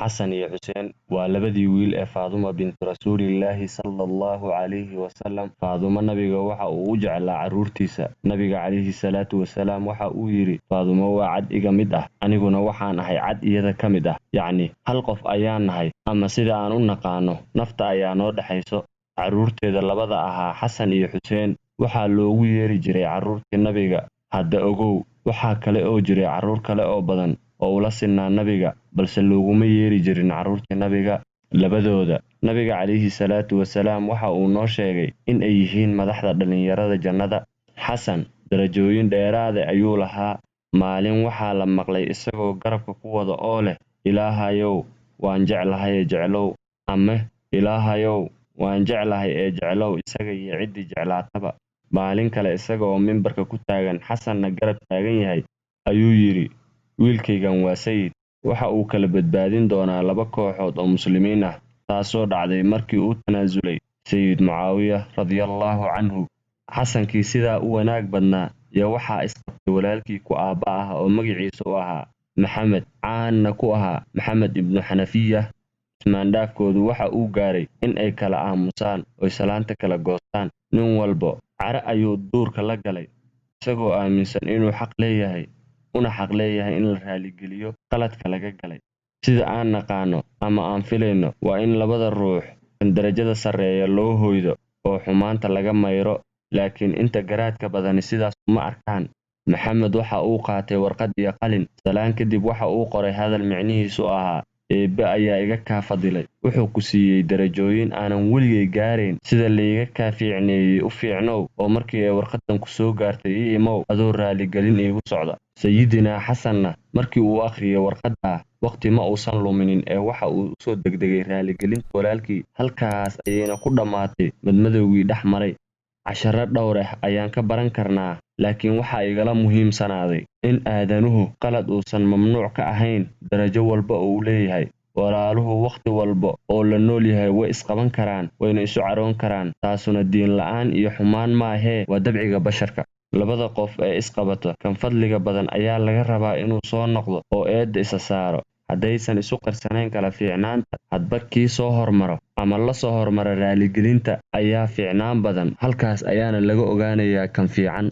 xasan iyo xuseen waa labadii wiil ee Faaduma bint Rasuulillaahi sallallahu calayhi wasallam. Faaduma nabiga waxa uu u jeclaa carruurtiisa. Nabiga calayhi salaatu wasalaam waxa uu yidhi, Faaduma waa cad iga mid ah, aniguna waxaan ahay cad iyada ka mid ah. Yacni hal qof ayaan nahay, ama sida aan u naqaano, nafta ayaa noo dhexayso. Carruurteeda labada ahaa xasan iyo xuseen waxaa loogu yeeri jiray carruurtii nabiga. Hadda ogow, waxaa kale oo jiray carruur kale oo badan oo ula sinaa nabiga, balse looguma yeeri jirin carruurtii nabiga labadooda. Nabiga calayhi salaatu wasalaam waxa uu noo sheegay in ay yihiin madaxda dhalinyarada jannada. Xasan darajooyin dheeraada ayuu lahaa. Maalin waxaa la maqlay isagoo garabka ku wada oo leh, Ilaahayow waan jeclahay ee jeclow, ama Ilaahayow waan jeclahay ee jeclow isaga iyo ciddii jeclaataba. Maalin kale isagoo mimbarka ku taagan, xasanna garab taagan yahay, ayuu yidhi, wiilkaygan waa sayid, waxa uu kala badbaadin doonaa laba kooxood oo muslimiin ah. Taasoo dhacday markii uu tanaasulay sayid Mucaawiya radiyallahu canhu. Xasankii sidaa u wanaag badnaa iyo waxaa isqabtay walaalkii ku aabba ah oo magaciisa u ahaa Maxamed, caanna ku ahaa Maxamed ibnu Xanafiya. Ismaandhaafkoodu waxa uu gaaray in ay kala aamusaan oy salaanta kala goostaan. Nin walba cara ayuu duurka la galay, isagoo aaminsan inuu xaq leeyahay, una xaq leeyahay in la raaligeliyo qaladka laga galay. Sida aan naqaano ama aan filayno waa in labada ruux kan darajada sarreeya loo hoydo oo xumaanta laga mayro, laakiin inta garaadka badani sidaas uma arkaan. Maxamed waxa uu qaatay warqad iyo qalin. Salaan kadib waxa uu qoray hadal micnihiisu ahaa, Eebbe ayaa iga kaa fadilay, wuxuu ku siiyey darajooyin aanan weligay gaarayn. Sida layga kaa fiicneeyey u fiicnow, oo markii ay warqadan ku soo gaartay ii imow adoo raaligelin iigu socda. Sayidina xasanna markii uu akhriyay warqadda, waqti ma uusan luminin ee waxa uu usoo degdegay raaligelinta walaalkii. Halkaas ayayna ku dhammaatay madmadowgii dhex maray. Casharo dhowr ah ayaan ka baran karnaa, laakiin waxaa igala muhiimsanaaday in aadanuhu qalad uusan mamnuuc ka ahayn darajo walba oo uu leeyahay. Walaaluhu wakhti walba oo la nool yahay way isqaban karaan, wayna isu caroon karaan. Taasuna diin la'aan iyo xumaan maahee waa dabciga basharka. Labada qof ee isqabata, kan fadliga badan ayaa laga rabaa inuu soo noqdo oo eedda isa saaro. Haddaysan isu qarsanayn kala fiicnaanta, hadba kii soo hormaro ama la soo hormara raaligelinta ayaa fiicnaan badan. Halkaas ayaana laga ogaanayaa kan fiican.